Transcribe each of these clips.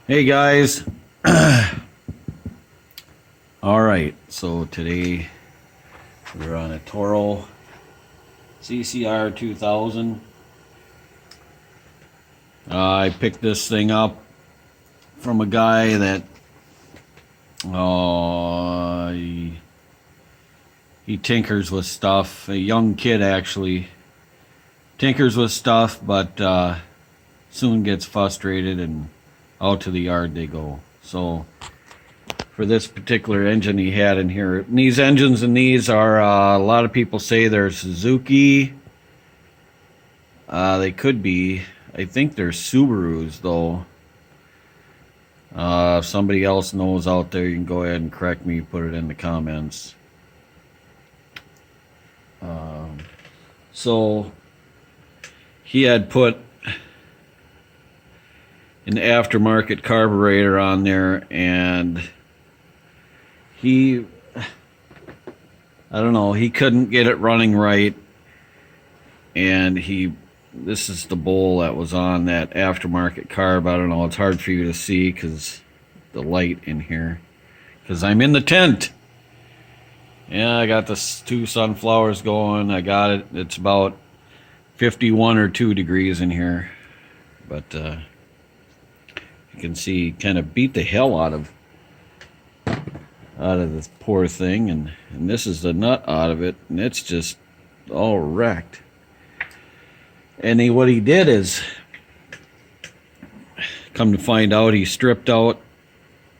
Hey guys. All right, so today we're on a Toro CCR2000. I picked this thing up from a guy that he tinkers with stuff. A young kid actually tinkers with stuff, but soon gets frustrated and out to the yard they go. So for this particular engine he had in here, and these engines and these are a lot of people say they're Suzuki. They could be. I think they're Subarus though. If somebody else knows out there, you can go ahead and correct me, put it in the comments. So he had put an aftermarket carburetor on there, and I don't know, he couldn't get it running right, and this is the bowl that was on that aftermarket carb. I don't know, it's hard for you to see because the light in here, because I'm in the tent. Yeah, I got the two sunflowers going. I got it. It's about 51 or 2 degrees in here, but you can see kind of beat the hell out of this poor thing, and this is the nut out of it, and it's just all wrecked. And what he did is, come to find out, he stripped out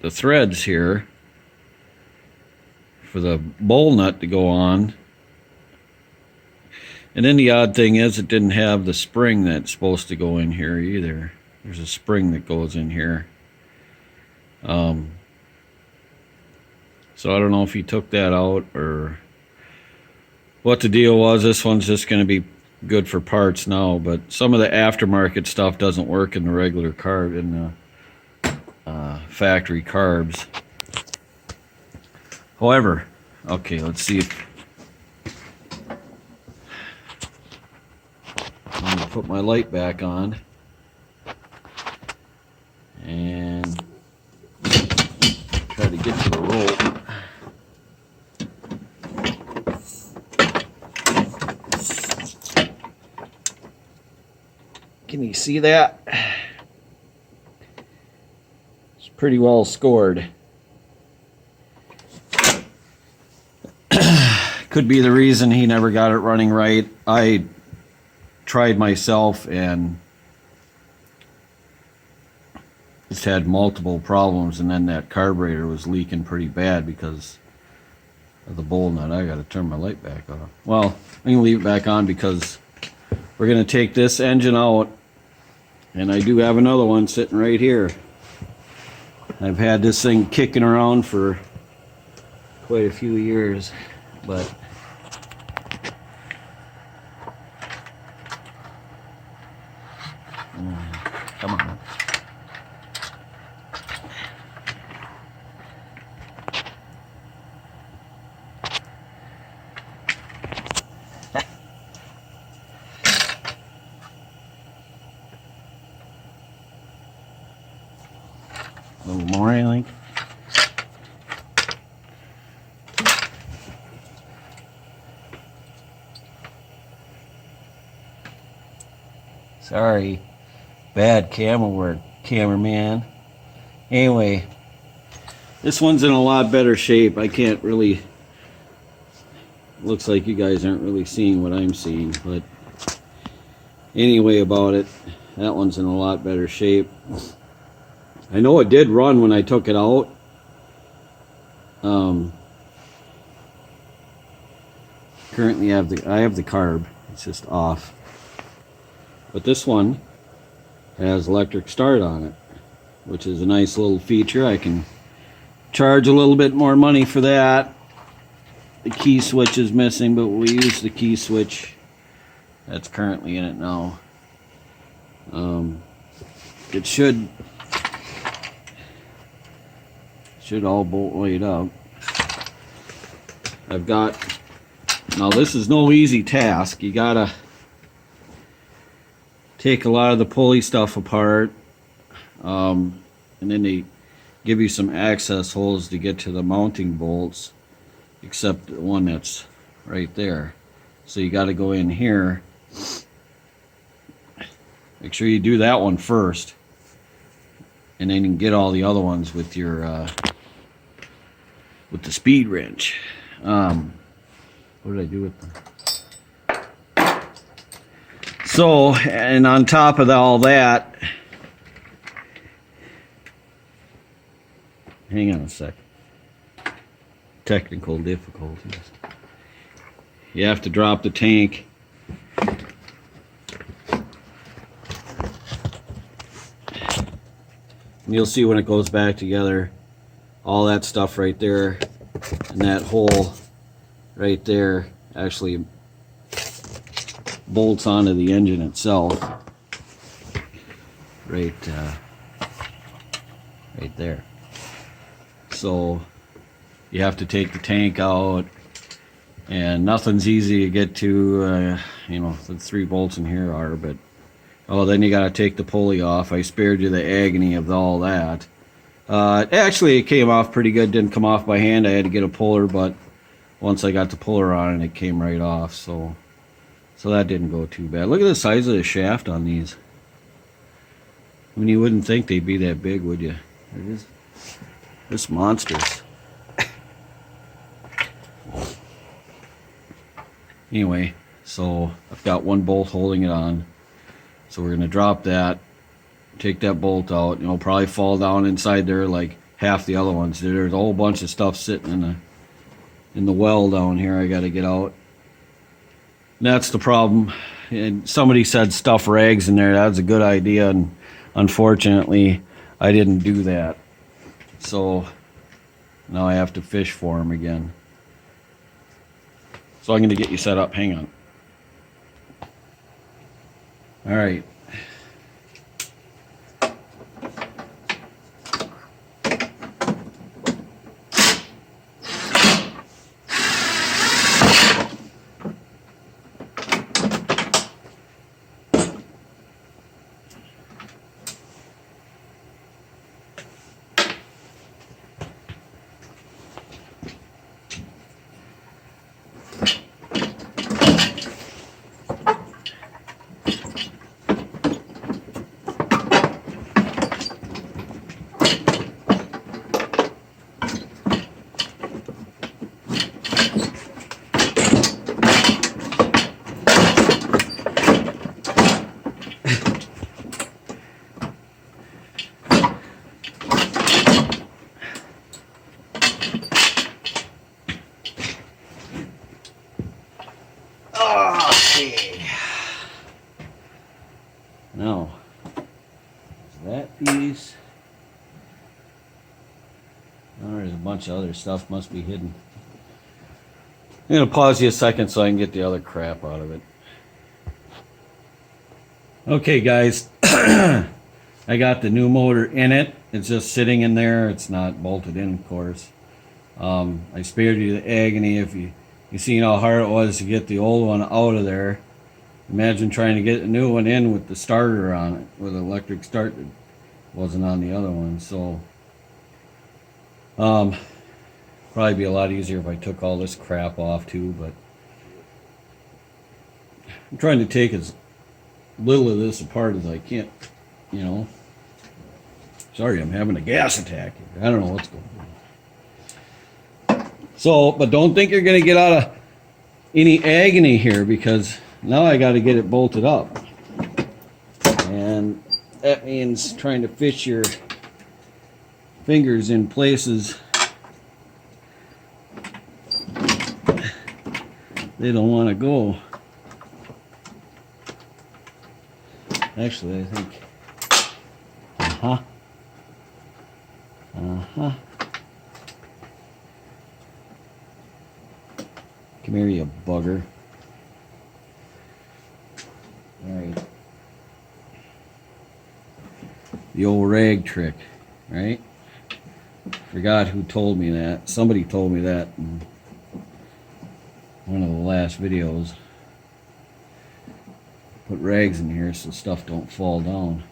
the threads here for the bowl nut to go on. And then the odd thing is, it didn't have the spring that's supposed to go in here either. There's a spring that goes in here. So I don't know if he took that out or what the deal was. This one's just going to be good for parts now, but some of the aftermarket stuff doesn't work in the regular carb, in the factory carbs. However, okay, let's see if I'm going to put my light back on and try to get to the rope. Can you see that? It's pretty well scored. Could be the reason he never got it running right. I tried myself and just had multiple problems, and then that carburetor was leaking pretty bad because of the bowl nut. I gotta turn my light back on. Well, I'm gonna leave it back on because we're gonna take this engine out, and I do have another one sitting right here. I've had this thing kicking around for quite a few years, but come on. A little more, I think. Sorry, bad camera work, cameraman. Anyway, this one's in a lot better shape. I can't really, looks like you guys aren't really seeing what I'm seeing, but anyway about it, that one's in a lot better shape. I know it did run when I took it out. Currently I have the carb, it's just off. But this one has electric start on it, which is a nice little feature. I can charge a little bit more money for that. The key switch is missing, but we use the key switch that's currently in it now. It should all bolt right up. I've got, now this is no easy task. You gotta take a lot of the pulley stuff apart. and then they give you some access holes to get to the mounting bolts, except the one that's right there. So you got to go in here. Make sure you do that one first, and then you can get all the other ones with your with the speed wrench. What did I do with them? So, and on top of all that, hang on a sec. Technical difficulties. You have to drop the tank. And you'll see when it goes back together, all that stuff right there and that hole right there actually bolts onto the engine itself. Right there. So you have to take the tank out, and nothing's easy to get to. You know, the 3 bolts in here are, but then you got to take the pulley off. I spared you the agony of all that. Actually, it came off pretty good. Didn't come off by hand. I had to get a puller, but once I got the puller on it came right off. So that didn't go too bad. Look at the size of the shaft on these. I mean, you wouldn't think they'd be that big, would you? They're just monsters. Anyway, so I've got one bolt holding it on. So we're going to drop that, take that bolt out, and it'll probably fall down inside there like half the other ones. There's a whole bunch of stuff sitting in the well down here I got to get out. And that's the problem. And somebody said stuff rags in there. That's a good idea, and unfortunately I didn't do that. So now I have to fish for them again. So I'm going to get you set up. Hang on. All right. Okay. Now, that piece. Oh, there's a bunch of other stuff must be hidden. I'm going to pause you a second so I can get the other crap out of it. Okay, guys. I got the new motor in it. It's just sitting in there. It's not bolted in, of course. I spared you the agony. If you seen how hard it was to get the old one out of there. Imagine trying to get a new one in with the starter on it, with an electric start that wasn't on the other one. So probably be a lot easier if I took all this crap off too, but I'm trying to take as little of this apart as I can, you know. Sorry, I'm having a gas attack here. I don't know what's going on. So, but don't think you're going to get out of any agony here, because now I got to get it bolted up. And that means trying to fish your fingers in places they don't want to go. Actually, I think. Come here, you bugger. Alright. The old rag trick, right? Forgot who told me that. Somebody told me that in one of the last videos. Put rags in here so stuff don't fall down.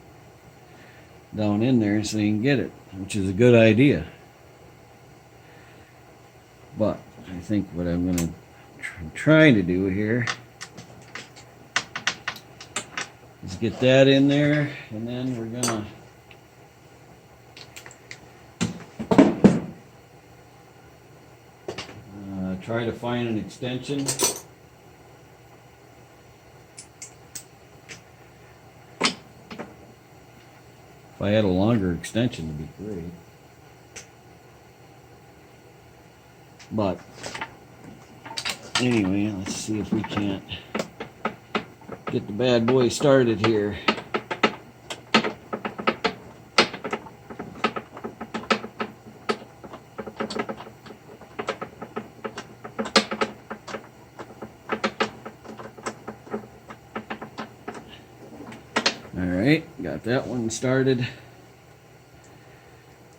down in there so you can get it, which is a good idea. But I think what I'm going to trying to do here is get that in there, and then we're going to try to find an extension. If I had a longer extension, it'd be great. But anyway, let's see if we can't get the bad boy started here. Alright, got that one started.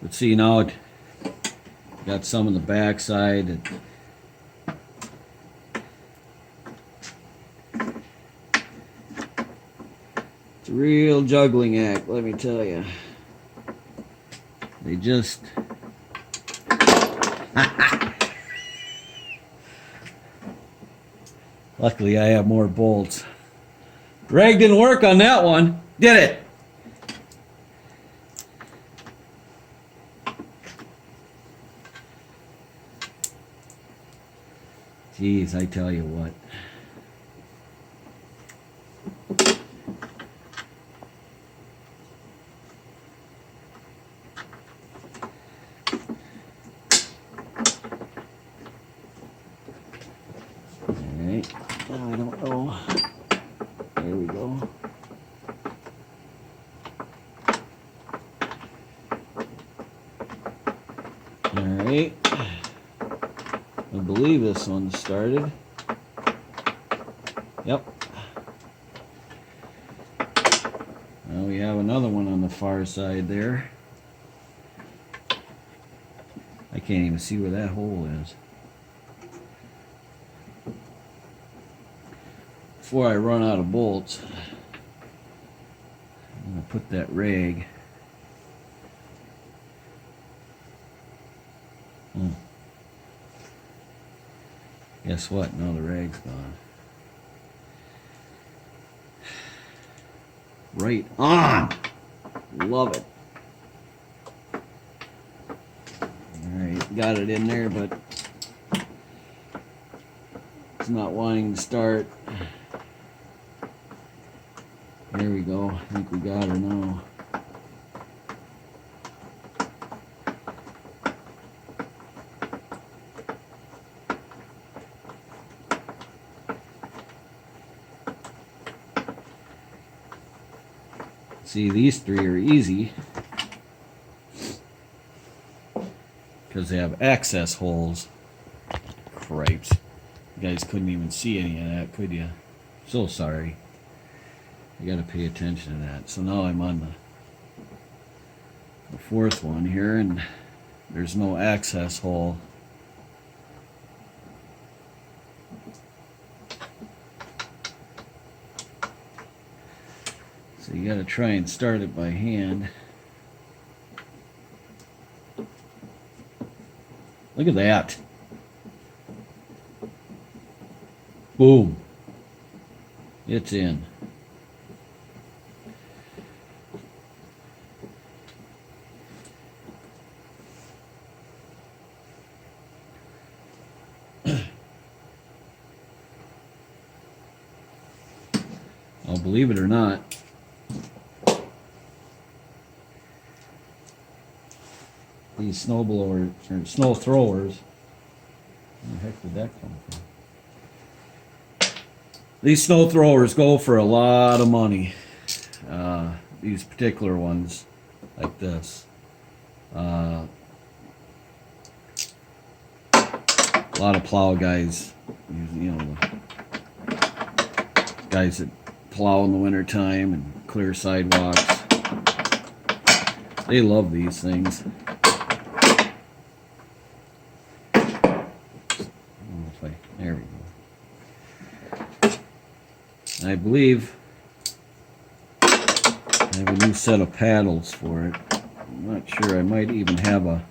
Let's see now, it got some on the back side. It's a real juggling act, let me tell you. They just... Luckily I have more bolts. Rag didn't work on that one, did it? Jeez, I tell you what. Alright, now I don't know. There we go. Alright. I believe this one started. Yep. Now we have another one on the far side there. I can't even see where that hole is. Before I run out of bolts, I'm going to put that rag. Guess what? Now the rag's gone. Right on! Love it. Alright, got it in there, but it's not wanting to start. There we go. I think we got her now. See, these three are easy because they have access holes. Cripes. You guys couldn't even see any of that, could you? So sorry. You gotta pay attention to that. So now I'm on the fourth one here, and there's no access hole. So you gotta try and start it by hand. Look at that. Boom. It's in. I'll believe it or not, these snow blowers or snow throwers, where the heck did that come from? These snow throwers go for a lot of money. These particular ones, like this. A lot of plow guys, you know, guys that plow in the winter time and clear sidewalks. They love these things. There we go. I believe I have a new set of paddles for it. I'm not sure. I might even have a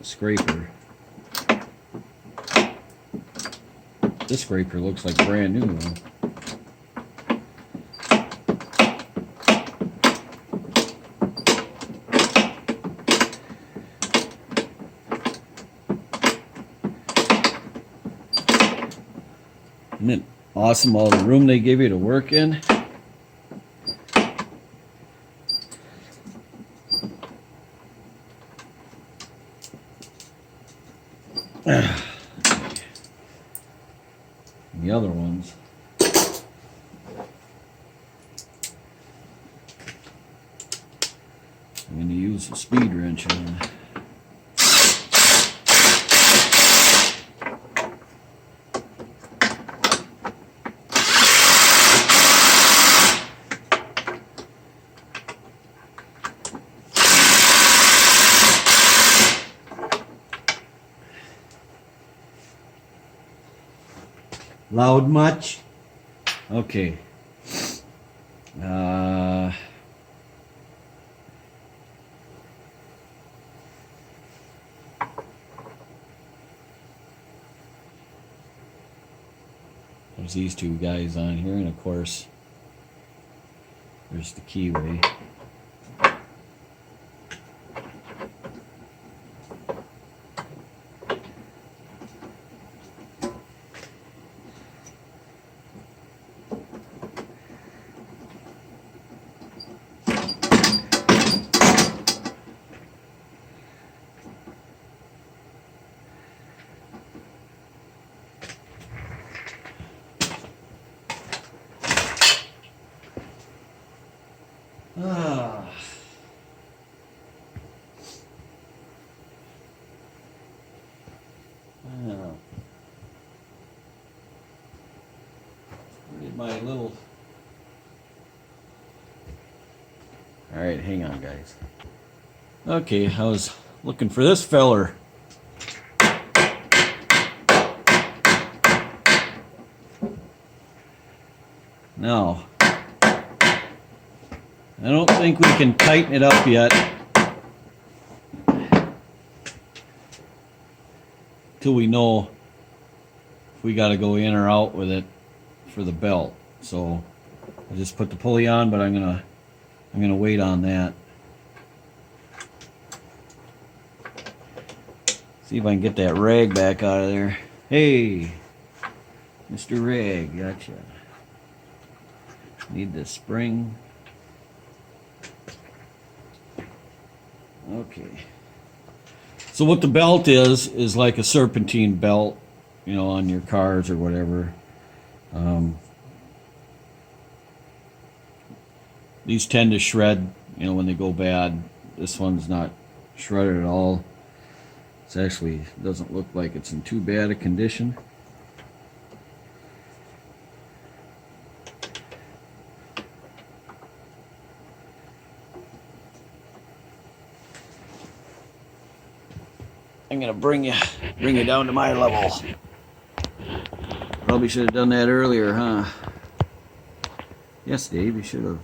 scraper. This scraper looks like brand new though. Isn't it awesome all the room they give you to work in? The other ones, I'm going to use the speed wrench on. Loud much? Okay. There's these two guys on here, and of course, there's the keyway. Where did my little... Alright, hang on guys. Okay, I was looking for this feller. Now, I don't think we can tighten it up yet till we know if we got to go in or out with it for the belt. So I just put the pulley on, but I'm gonna wait on that. See if I can get that rag back out of there. Hey, Mr. Rag, gotcha. Need the spring. Okay. So what the belt is like a serpentine belt, you know, on your cars or whatever. These tend to shred, you know, when they go bad. This one's not shredded at all. It's actually doesn't look like it's in too bad a condition. I'm gonna bring you down to my level. Probably should have done that earlier, huh? Yes, Dave, you should have.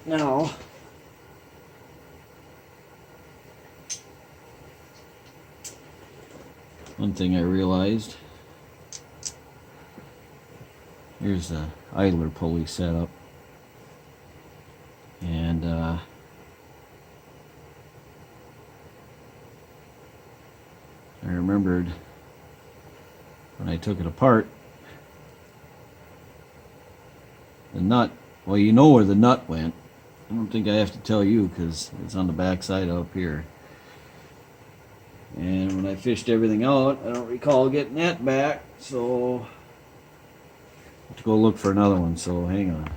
Now, one thing I realized, here's the idler pulley setup, and I remembered when I took it apart, the nut, well, you know where the nut went. I don't think I have to tell you because it's on the back side up here. And when I fished everything out, I don't recall getting that back, so I have to go look for another one, so hang on.